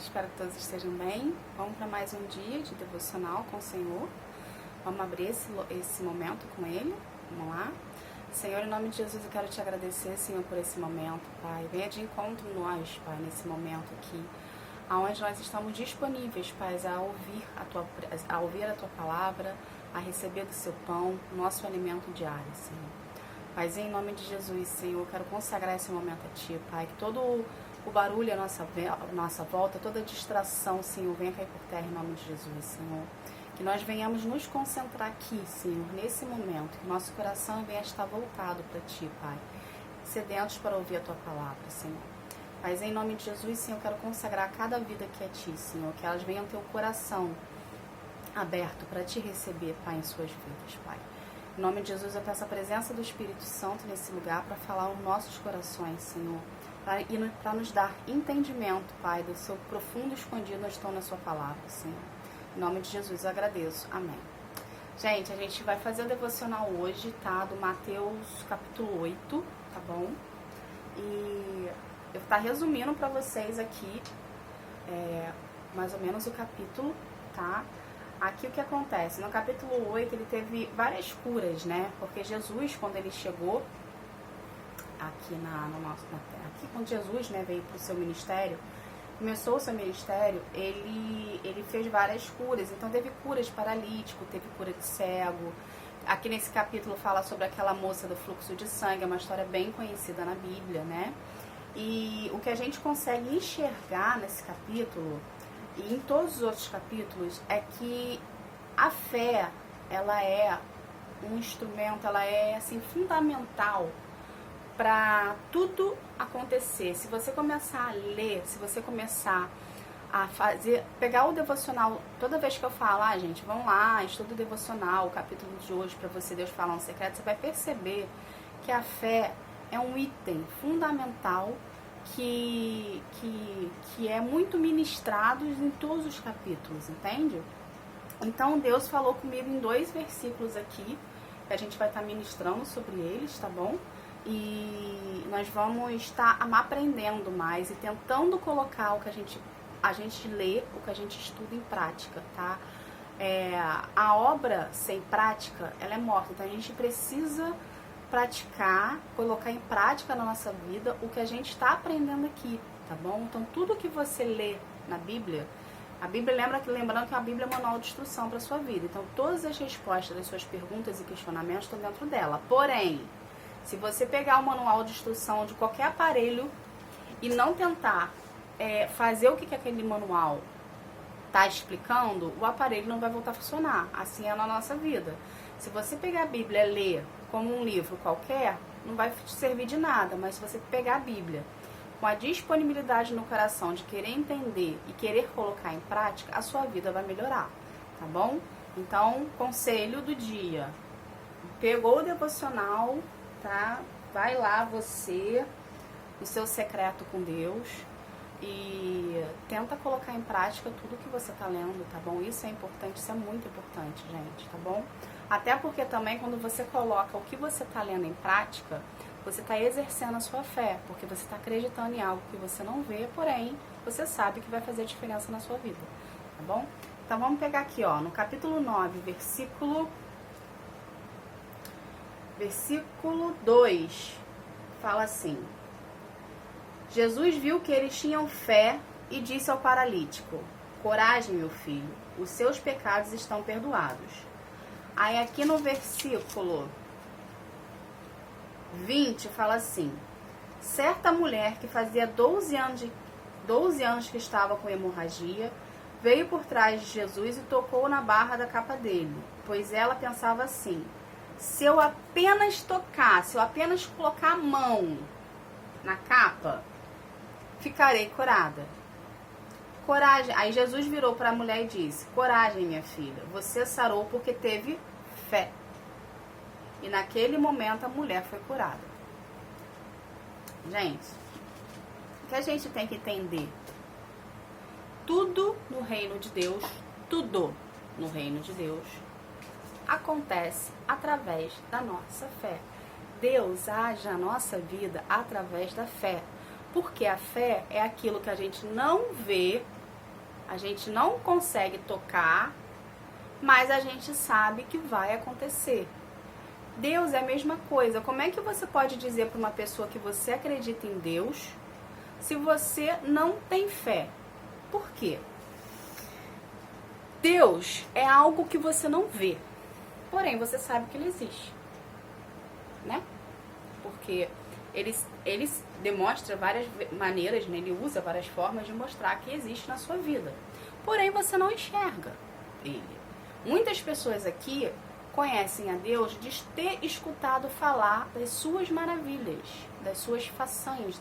Espero que todos estejam bem. Vamos para mais um dia de devocional com o Senhor. Vamos abrir esse momento com Ele. Vamos lá. Senhor, em nome de Jesus, eu quero te agradecer, Senhor, por esse momento, Pai. Venha de encontro nós, Pai, nesse momento aqui, aonde nós estamos disponíveis, Pai, a ouvir a Tua palavra, a receber do Seu pão, o nosso alimento diário, Senhor. Pai, em nome de Jesus, Senhor, eu quero consagrar esse momento a Ti, Pai, que todo o barulho à nossa volta, toda distração, Senhor, venha cair por terra em nome de Jesus, Senhor. Que nós venhamos nos concentrar aqui, Senhor, nesse momento, que nosso coração venha estar voltado para Ti, Pai, sedentos para ouvir a Tua palavra, Senhor. Mas em nome de Jesus, Senhor, eu quero consagrar cada vida aqui a Ti, Senhor, que elas venham ter o coração aberto para Te receber, Pai, em suas vidas, Pai. Em nome de Jesus, eu peço a presença do Espírito Santo nesse lugar para falar aos nossos corações, Senhor, para nos dar entendimento, Pai, do Seu profundo escondido onde estão na Sua palavra, Senhor. Em nome de Jesus, eu agradeço. Amém. Gente, a gente vai fazer o devocional hoje, tá? Do Mateus capítulo 8, tá bom? E eu vou estar resumindo para vocês aqui, mais ou menos o capítulo, tá? Aqui o que acontece? No capítulo 8, ele teve várias curas, né? Porque Jesus, quando ele chegou aqui aqui quando Jesus, né, veio para o seu ministério, começou o seu ministério, ele fez várias curas. Então teve cura de paralítico, teve cura de cego. Aqui nesse capítulo fala sobre aquela moça do fluxo de sangue, é uma história bem conhecida na Bíblia, né? E o que a gente consegue enxergar nesse capítulo e em todos os outros capítulos é que a fé, ela é um instrumento, ela é assim fundamental para tudo acontecer. Se você começar a ler, se você começar a pegar o devocional, toda vez que eu falo, gente, vamos lá, estuda o devocional, o capítulo de hoje, para você, Deus falar um secreto, você vai perceber que a fé é um item fundamental que é muito ministrado em todos os capítulos, entende? Então, Deus falou comigo em 2 versículos aqui, que a gente vai estar ministrando sobre eles, tá bom? E nós vamos estar aprendendo mais e tentando colocar o que a gente lê, o que a gente estuda em prática, tá? A obra sem prática, ela é morta, então a gente precisa praticar, colocar em prática na nossa vida o que a gente está aprendendo aqui, tá bom? Então tudo que você lê na Bíblia, a Bíblia, lembrando que a Bíblia é um manual de instrução para a sua vida, então todas as respostas das suas perguntas e questionamentos estão dentro dela. Porém, se você pegar o manual de instrução de qualquer aparelho e não tentar fazer o que aquele manual está explicando, o aparelho não vai voltar a funcionar. Assim é na nossa vida. Se você pegar a Bíblia e ler como um livro qualquer, não vai te servir de nada. Mas se você pegar a Bíblia com a disponibilidade no coração de querer entender e querer colocar em prática, a sua vida vai melhorar, tá bom? Então, conselho do dia. Pegou o devocional, tá? Vai lá você, o seu secreto com Deus, e tenta colocar em prática tudo que você tá lendo, tá bom? Isso é importante, isso é muito importante, gente, tá bom? Até porque também quando você coloca o que você tá lendo em prática, você tá exercendo a sua fé, porque você tá acreditando em algo que você não vê, porém, você sabe que vai fazer diferença na sua vida, tá bom? Então vamos pegar aqui, ó, no capítulo 9, versículo 2, fala assim: Jesus viu que eles tinham fé e disse ao paralítico: coragem, meu filho, os seus pecados estão perdoados. Aí aqui no versículo 20 fala assim: certa mulher que fazia 12 anos que estava com hemorragia, veio por trás de Jesus e tocou na barra da capa dele, pois ela pensava assim: se eu apenas tocar, se eu apenas colocar a mão na capa, ficarei curada. Coragem. Aí Jesus virou para a mulher e disse: coragem, minha filha, você sarou porque teve fé. E naquele momento a mulher foi curada. Gente, o que a gente tem que entender? Tudo no reino de Deus, acontece através da nossa fé. Deus age na nossa vida através da fé. Porque a fé é aquilo que a gente não vê, A gente não consegue tocar, mas a gente sabe que vai acontecer. Deus é a mesma coisa. Como é que você pode dizer para uma pessoa que você acredita em Deus se você não tem fé? Por quê? Deus é algo que você não vê, porém você sabe que ele existe, né? Porque ele demonstra várias maneiras, né? Ele usa várias formas de mostrar que existe na sua vida, porém você não enxerga ele. Muitas pessoas aqui conhecem a Deus de ter escutado falar das suas maravilhas, das suas façanhas,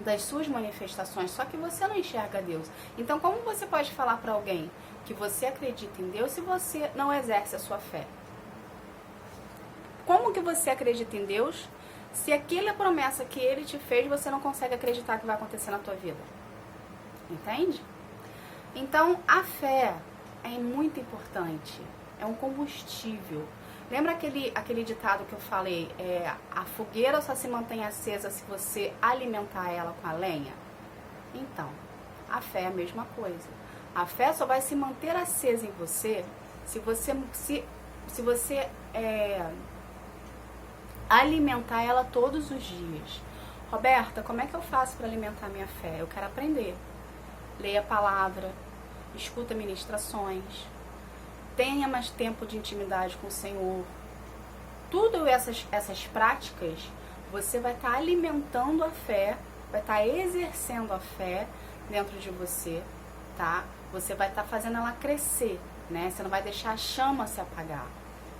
das suas manifestações, só que você não enxerga Deus. Então, como você pode falar para alguém que você acredita em Deus se você não exerce a sua fé? Como que você acredita em Deus se aquela promessa que Ele te fez, você não consegue acreditar que vai acontecer na tua vida? Entende? Então, a fé é muito importante, é um combustível. Lembra aquele ditado que eu falei, a fogueira só se mantém acesa se você alimentar ela com a lenha? Então, a fé é a mesma coisa. A fé só vai se manter acesa em você se você alimentar ela todos os dias. Roberta, como é que eu faço para alimentar minha fé? Eu quero aprender. Leia a palavra, escuta ministrações, tenha mais tempo de intimidade com o Senhor. Tudo essas práticas, você vai estar alimentando a fé, vai estar exercendo a fé dentro de você, tá? Você vai estar fazendo ela crescer, né? Você não vai deixar a chama se apagar.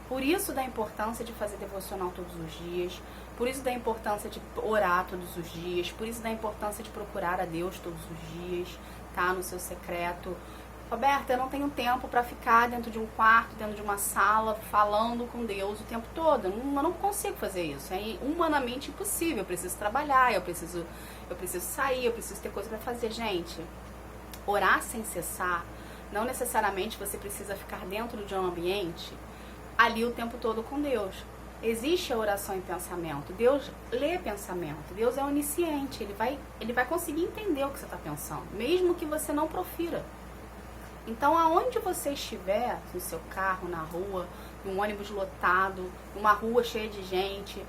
Por isso da importância de fazer devocional todos os dias, por isso da importância de orar todos os dias, por isso da importância de procurar a Deus todos os dias, tá? No seu secreto. Roberta, eu não tenho tempo para ficar dentro de um quarto, dentro de uma sala, falando com Deus o tempo todo. Eu não consigo fazer isso. É humanamente impossível. Eu preciso trabalhar, eu preciso sair, eu preciso ter coisa para fazer. Gente, orar sem cessar, não necessariamente você precisa ficar dentro de um ambiente ali o tempo todo com Deus. Existe a oração em pensamento. Deus lê pensamento. Deus é onisciente. Ele vai conseguir entender o que você está pensando, mesmo que você não profira. Então, aonde você estiver, no seu carro, na rua, num ônibus lotado, numa rua cheia de gente,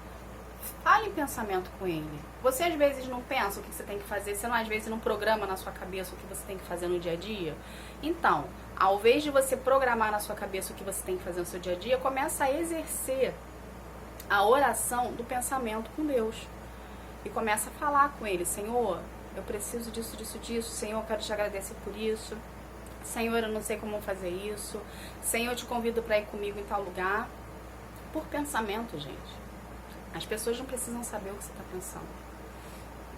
fale em pensamento com ele. Você às vezes não pensa o que você tem que fazer, você não, às vezes não programa na sua cabeça o que você tem que fazer no dia a dia? Então, ao invés de você programar na sua cabeça o que você tem que fazer no seu dia a dia, começa a exercer a oração do pensamento com Deus. E começa a falar com ele: Senhor, eu preciso disso, disso, disso. Senhor, eu quero te agradecer por isso. Senhor, eu não sei como fazer isso. Senhor, eu te convido para ir comigo em tal lugar. Por pensamento, gente. As pessoas não precisam saber o que você está pensando.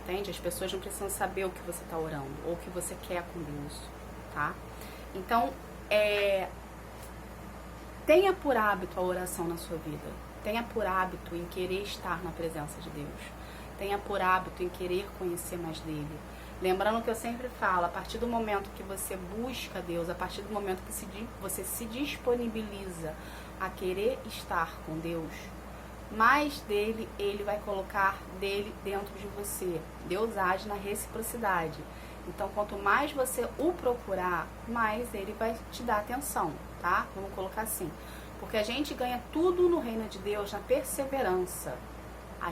Entende? As pessoas não precisam saber o que você está orando ou o que você quer com Deus, tá? Então, tenha por hábito a oração na sua vida. Tenha por hábito em querer estar na presença de Deus. Tenha por hábito em querer conhecer mais dele. Lembrando que eu sempre falo, a partir do momento que você busca Deus, a partir do momento que você se disponibiliza a querer estar com Deus, mais dele, ele vai colocar dele dentro de você. Deus age na reciprocidade. Então, quanto mais você o procurar, mais ele vai te dar atenção, tá? Vamos colocar assim. Porque a gente ganha tudo no reino de Deus na perseverança. A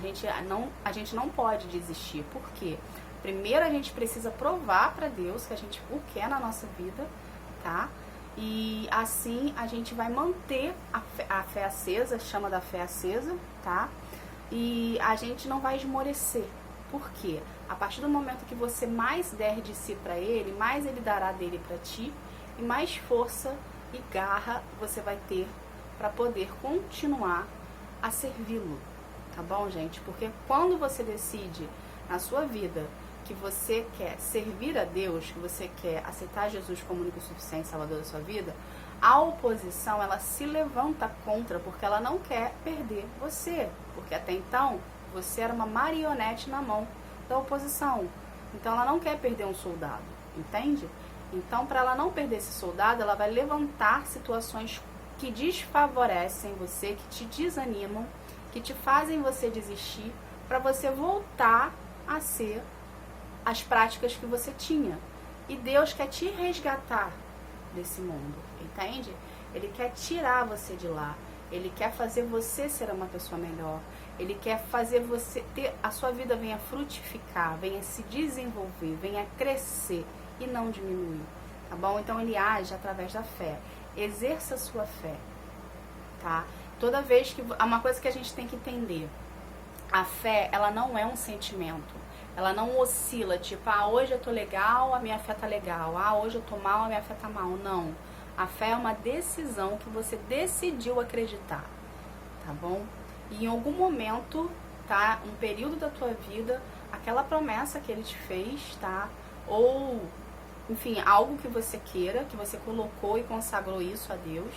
gente não pode desistir. Por quê? Primeiro a gente precisa provar para Deus que a gente o quer na nossa vida, tá? E assim a gente vai manter a fé acesa, chama da fé acesa, tá? E a gente não vai esmorecer. Por quê? A partir do momento que você mais der de si para ele, mais ele dará dele para ti, e mais força e garra você vai ter para poder continuar a servi-lo, tá bom, gente? Porque quando você decide na sua vida que você quer servir a Deus, que você quer aceitar Jesus como único e suficiente Salvador da sua vida, a oposição, ela se levanta contra, porque ela não quer perder você, porque até então você era uma marionete na mão da oposição, então ela não quer perder um soldado, entende? Então, para ela não perder esse soldado, ela vai levantar situações que desfavorecem você, que te desanimam, que te fazem você desistir, para você voltar a ser as práticas que você tinha. E Deus quer te resgatar desse mundo, entende? Ele quer tirar você de lá. Ele quer fazer você ser uma pessoa melhor. Ele quer fazer você ter, a sua vida venha frutificar, venha se desenvolver, venha crescer e não diminuir, tá bom? Então ele age através da fé. Exerça a sua fé, tá? Toda vez que... Uma coisa que a gente tem que entender, a fé, ela não é um sentimento. Ela não oscila, tipo, hoje eu tô legal, a minha fé tá legal. Hoje eu tô mal, a minha fé tá mal. Não. A fé é uma decisão que você decidiu acreditar, tá bom? E em algum momento, tá? Um período da tua vida, aquela promessa que ele te fez, tá? Ou, enfim, algo que você queira, que você colocou e consagrou isso a Deus,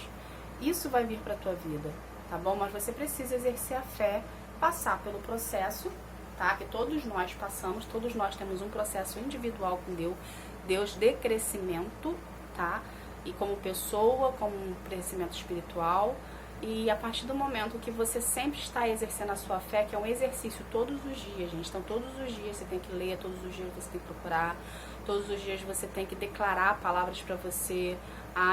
isso vai vir pra tua vida, tá bom? Mas você precisa exercer a fé, passar pelo processo, tá? Que todos nós passamos, todos nós temos um processo individual com Deus de crescimento, tá? E como pessoa, como um crescimento espiritual. E a partir do momento que você sempre está exercendo a sua fé, que é um exercício todos os dias, gente. Então todos os dias você tem que ler, todos os dias você tem que procurar, todos os dias você tem que declarar palavras para você.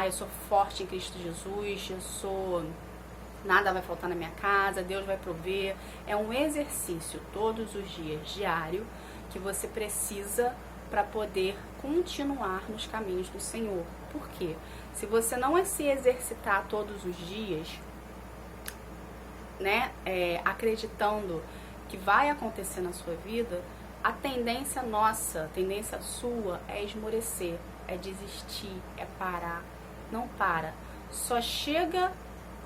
Eu sou forte em Cristo Jesus, nada vai faltar na minha casa, Deus vai prover. É um exercício todos os dias, diário, que você precisa para poder continuar nos caminhos do Senhor. Por quê? Se você não se exercitar todos os dias, né, acreditando que vai acontecer na sua vida, a tendência nossa, a tendência sua é esmorecer, é desistir, é parar. Não para. Só chega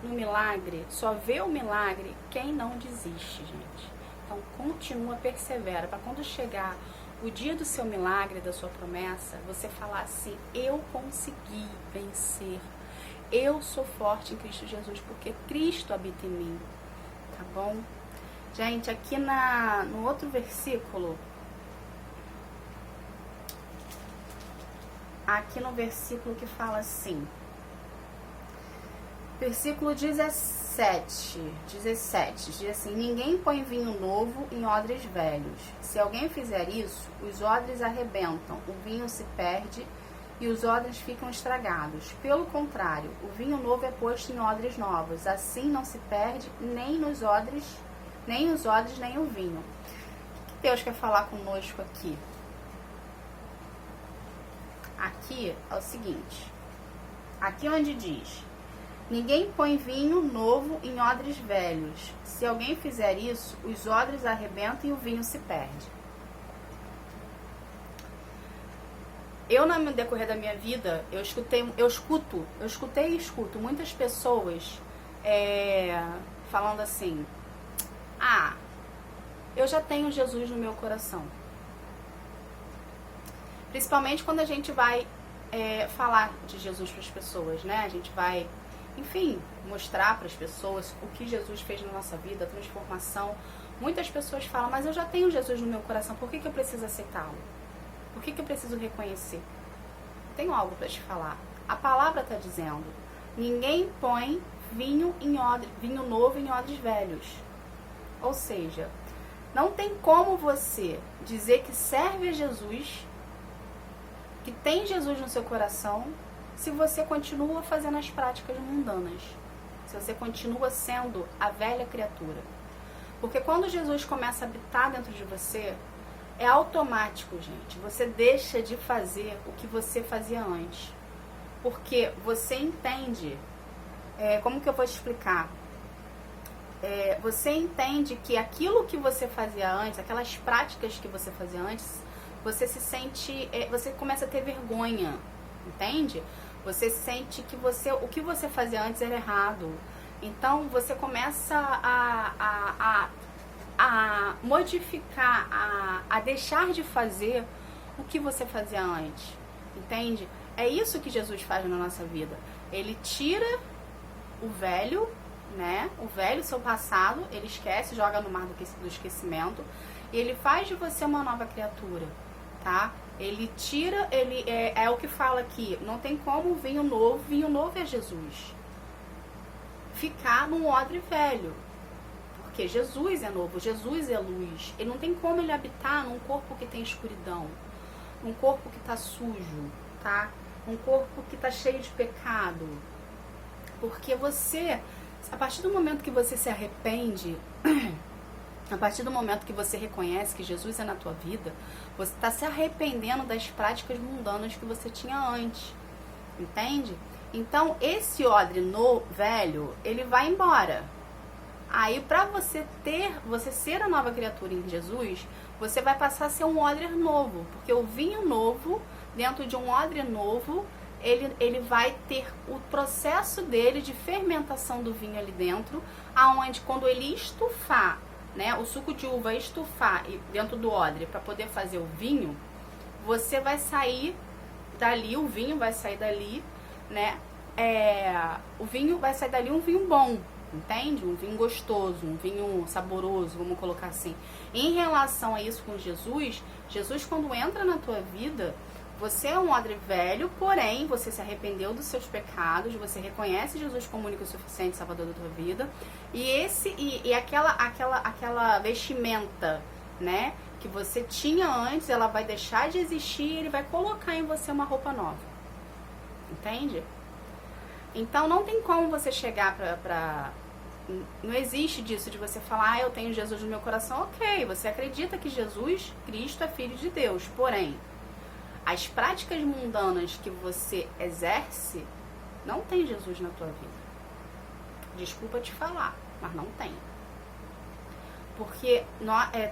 no milagre, só vê o milagre quem não desiste, gente. Então continua, persevera, para quando chegar o dia do seu milagre, da sua promessa, você falar assim: eu consegui vencer, eu sou forte em Cristo Jesus, porque Cristo habita em mim, tá bom? Gente, aqui no outro versículo, aqui no versículo que fala assim, versículo 17, diz assim: ninguém põe vinho novo em odres velhos. Se alguém fizer isso, os odres arrebentam, o vinho se perde e os odres ficam estragados. Pelo contrário, o vinho novo é posto em odres novos. Assim não se perde nem os odres, nem o vinho. O que Deus quer falar conosco aqui? Aqui é o seguinte. Aqui onde diz: ninguém põe vinho novo em odres velhos. Se alguém fizer isso, os odres arrebentam e o vinho se perde. No decorrer da minha vida, eu escuto muitas pessoas falando assim: eu já tenho Jesus no meu coração. Principalmente quando a gente vai falar de Jesus para as pessoas, né? A gente vai, enfim, mostrar para as pessoas o que Jesus fez na nossa vida, a transformação. Muitas pessoas falam: mas eu já tenho Jesus no meu coração, por que eu preciso aceitá-lo? Por que eu preciso reconhecer? Tenho algo para te falar. A palavra está dizendo: ninguém põe vinho novo em odres velhos. Ou seja, não tem como você dizer que serve a Jesus, que tem Jesus no seu coração, se você continua fazendo as práticas mundanas, se você continua sendo a velha criatura. Porque quando Jesus começa a habitar dentro de você, é automático, gente. Você deixa de fazer o que você fazia antes. Porque você entende, como que eu vou te explicar? Você entende que aquilo que você fazia antes, aquelas práticas que você fazia antes, você se sente, você começa a ter vergonha, entende? Você sente que o que você fazia antes era errado. Então você começa a modificar, a deixar de fazer o que você fazia antes, entende? É isso que Jesus faz na nossa vida. Ele tira o velho, né? O velho, seu passado, ele esquece, joga no mar do esquecimento, e ele faz de você uma nova criatura, tá? Ele tira, é o que fala aqui: não tem como vinho novo é Jesus, ficar num odre velho. Porque Jesus é novo, Jesus é luz. Ele não tem como ele habitar num corpo que tem escuridão, num corpo que está sujo, tá? Um corpo que está cheio de pecado. Porque você, a partir do momento que você se arrepende, a partir do momento que você reconhece que Jesus é na tua vida, você está se arrependendo das práticas mundanas que você tinha antes. Entende? Então, esse odre velho, ele vai embora. Aí, para você ser a nova criatura em Jesus, você vai passar a ser um odre novo. Porque o vinho novo, dentro de um odre novo, ele vai ter o processo dele de fermentação do vinho ali dentro, aonde quando ele estufar, né, o suco de uva estufar dentro do odre para poder fazer o vinho, você vai sair dali, o vinho vai sair dali, né? O vinho vai sair dali um vinho bom, entende? Um vinho gostoso, um vinho saboroso, vamos colocar assim. Em relação a isso com Jesus, Jesus quando entra na tua vida, você é um odre velho, porém você se arrependeu dos seus pecados, você reconhece Jesus como único e suficiente salvador da tua vida, e aquela vestimenta, né, que você tinha antes, ela vai deixar de existir e ele vai colocar em você uma roupa nova. Entende? Então não tem como você chegar não existe disso de você falar, eu tenho Jesus no meu coração, ok, você acredita que Jesus Cristo é Filho de Deus, porém as práticas mundanas que você exerce, não tem Jesus na tua vida. Desculpa te falar, mas não tem. Porque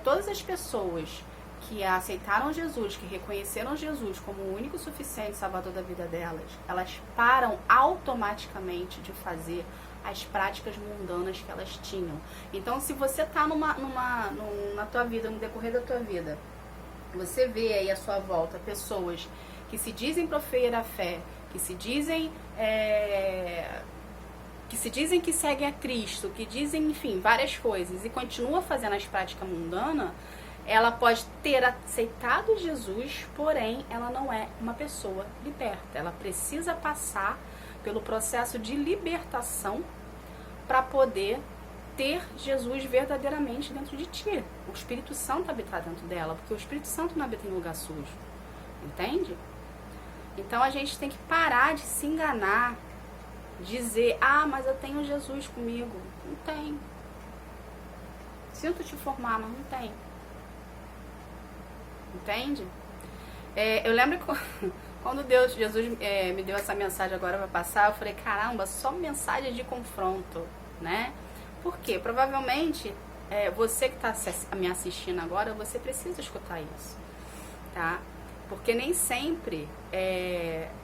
todas as pessoas que aceitaram Jesus, que reconheceram Jesus como o único suficiente salvador da vida delas, elas param automaticamente de fazer as práticas mundanas que elas tinham. Então, se você está na tua vida, no decorrer da tua vida, você vê aí à sua volta pessoas que se dizem proferir a fé, que se dizem que seguem a Cristo, que dizem, enfim, várias coisas e continua fazendo as práticas mundanas, ela pode ter aceitado Jesus, porém ela não é uma pessoa liberta. Ela precisa passar pelo processo de libertação para poder ter Jesus verdadeiramente dentro de ti. O Espírito Santo habitar dentro dela, porque o Espírito Santo não habita em lugar sujo. Entende? Então a gente tem que parar de se enganar, dizer, mas eu tenho Jesus comigo. Não tem. Sinto te formar, mas não tem. Entende? Eu lembro que quando Jesus me deu essa mensagem agora para passar, eu falei, caramba, só mensagem de confronto, né? Por quê? Provavelmente, você que está me assistindo agora, você precisa escutar isso, tá? Porque nem sempre,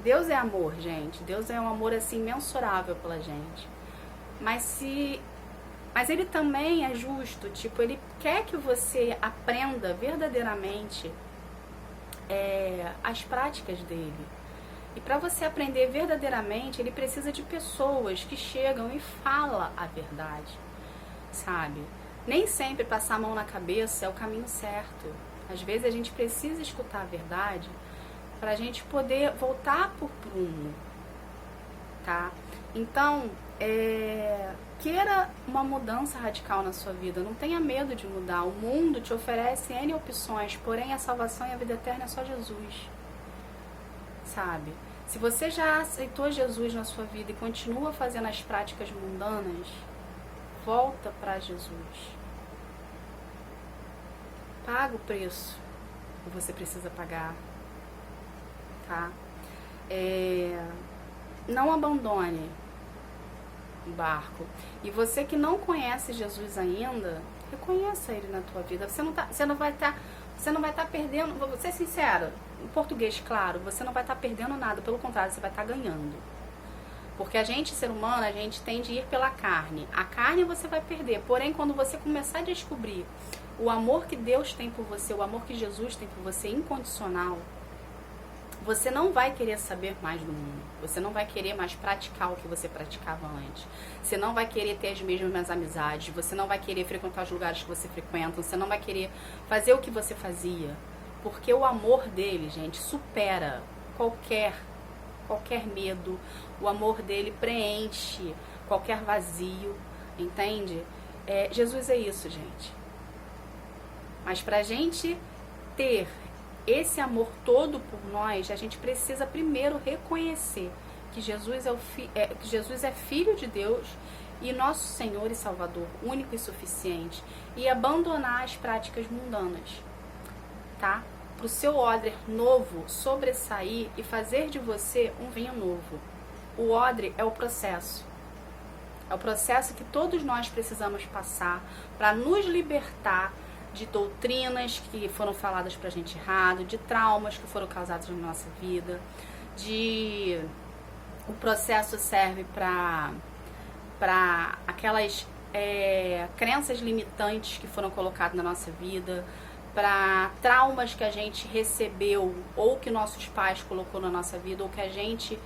Deus é amor, gente. Deus é um amor, assim, imensurável pela gente. Mas ele também é justo, tipo, ele quer que você aprenda verdadeiramente as práticas dele. E para você aprender verdadeiramente, ele precisa de pessoas que chegam e falam a verdade, sabe? Nem sempre passar a mão na cabeça é o caminho certo. Às vezes a gente precisa escutar a verdade para a gente poder voltar por prumo, tá? Então, queira uma mudança radical na sua vida, não tenha medo de mudar. O mundo te oferece N opções, porém a salvação e a vida eterna é só Jesus, sabe? Se você já aceitou Jesus na sua vida e continua fazendo as práticas mundanas, volta para Jesus. Paga o preço que você precisa pagar, tá? Não abandone o barco. E você que não conhece Jesus ainda, reconheça ele na tua vida. Você não vai estar perdendo, vou ser sincera, em português, claro, você não vai estar perdendo nada, pelo contrário, você vai estar ganhando. Porque a gente, ser humano, a gente tende a ir pela carne. A carne você vai perder, porém, quando você começar a descobrir o amor que Deus tem por você, o amor que Jesus tem por você, incondicional, você não vai querer saber mais do mundo. Você não vai querer mais praticar o que você praticava antes. Você não vai querer ter as mesmas amizades. Você não vai querer frequentar os lugares que você frequenta. Você não vai querer fazer o que você fazia. Porque o amor dele, gente, supera qualquer medo. O amor dele preenche qualquer vazio, entende? Jesus é isso, gente. Mas para a gente ter esse amor todo por nós, a gente precisa primeiro reconhecer que Jesus é Filho de Deus e nosso Senhor e Salvador, único e suficiente, e abandonar as práticas mundanas, tá? Para o seu odre novo sobressair e fazer de você um vinho novo. O odre é o processo. É o processo que todos nós precisamos passar para nos libertar de doutrinas que foram faladas pra gente errado, de traumas que foram causados na nossa vida, o processo serve para aquelas crenças limitantes que foram colocadas na nossa vida, para traumas que a gente recebeu ou que nossos pais colocou na nossa vida, ou que a gente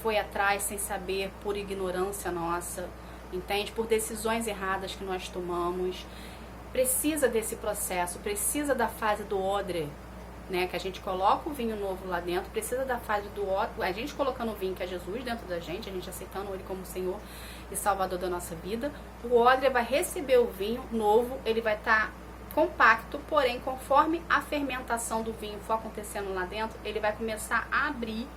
foi atrás sem saber, por ignorância nossa, entende? Por decisões erradas que nós tomamos. Precisa desse processo, precisa da fase do odre, né? Que a gente coloca o vinho novo lá dentro, precisa da fase do odre, a gente colocando o vinho que é Jesus dentro da gente, a gente aceitando ele como Senhor e Salvador da nossa vida. O odre vai receber o vinho novo, ele vai estar compacto, porém, conforme a fermentação do vinho for acontecendo lá dentro, ele vai começar a abrir,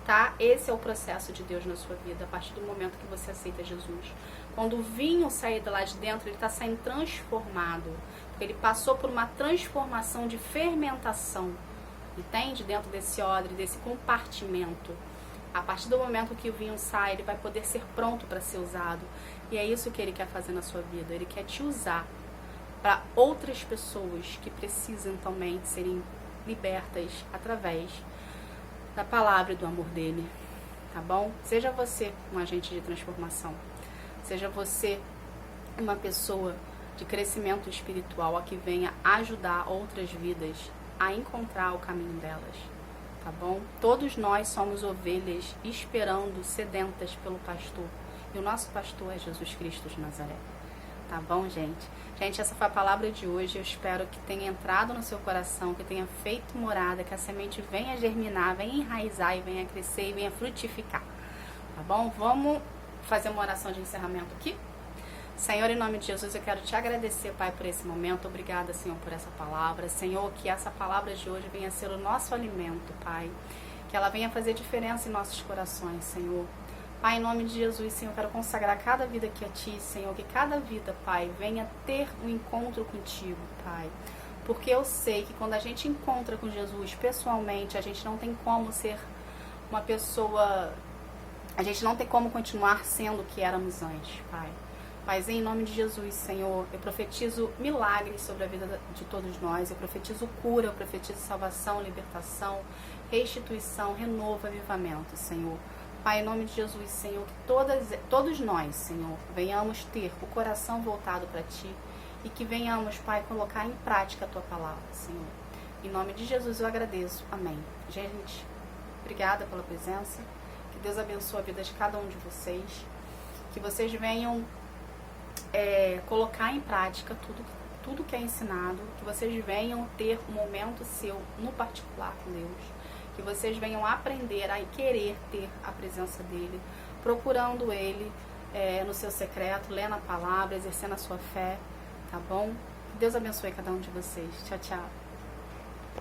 tá? Esse é o processo de Deus na sua vida, a partir do momento que você aceita Jesus. Quando o vinho sair de lá de dentro, ele está saindo transformado, porque ele passou por uma transformação de fermentação, entende? Dentro desse odre, desse compartimento. A partir do momento que o vinho sai, ele vai poder ser pronto para ser usado. E é isso que ele quer fazer na sua vida. Ele quer te usar para outras pessoas que precisam também serem libertas através da palavra e do amor dele, tá bom? Seja você um agente de transformação. Seja você uma pessoa de crescimento espiritual a que venha ajudar outras vidas a encontrar o caminho delas, tá bom? Todos nós somos ovelhas esperando, sedentas pelo pastor. E o nosso pastor é Jesus Cristo de Nazaré, tá bom, gente? Gente, essa foi a palavra de hoje. Eu espero que tenha entrado no seu coração, que tenha feito morada, que a semente venha germinar, venha enraizar e venha crescer e venha frutificar, tá bom? Vamos fazer uma oração de encerramento aqui. Senhor, em nome de Jesus, eu quero te agradecer, Pai, por esse momento. Obrigada, Senhor, por essa palavra. Senhor, que essa palavra de hoje venha ser o nosso alimento, Pai. Que ela venha fazer diferença em nossos corações, Senhor. Pai, em nome de Jesus, Senhor, eu quero consagrar cada vida aqui a Ti, Senhor. Que cada vida, Pai, venha ter um encontro contigo, Pai. Porque eu sei que quando a gente encontra com Jesus pessoalmente, a gente não tem como ser uma pessoa... A gente não tem como continuar sendo o que éramos antes, Pai. Mas em nome de Jesus, Senhor, eu profetizo milagres sobre a vida de todos nós. Eu profetizo cura, eu profetizo salvação, libertação, restituição, renovo, avivamento, Senhor. Pai, em nome de Jesus, Senhor, que todos nós, Senhor, venhamos ter o coração voltado para Ti e que venhamos, Pai, colocar em prática a Tua palavra, Senhor. Em nome de Jesus eu agradeço. Amém. Gente, obrigada pela presença. Que Deus abençoe a vida de cada um de vocês. Que vocês venham colocar em prática tudo que é ensinado. Que vocês venham ter um momento seu no particular com Deus. Que vocês venham aprender a querer ter a presença dEle. Procurando Ele no seu secreto, lendo a palavra, exercendo a sua fé. Tá bom? Que Deus abençoe cada um de vocês. Tchau, tchau.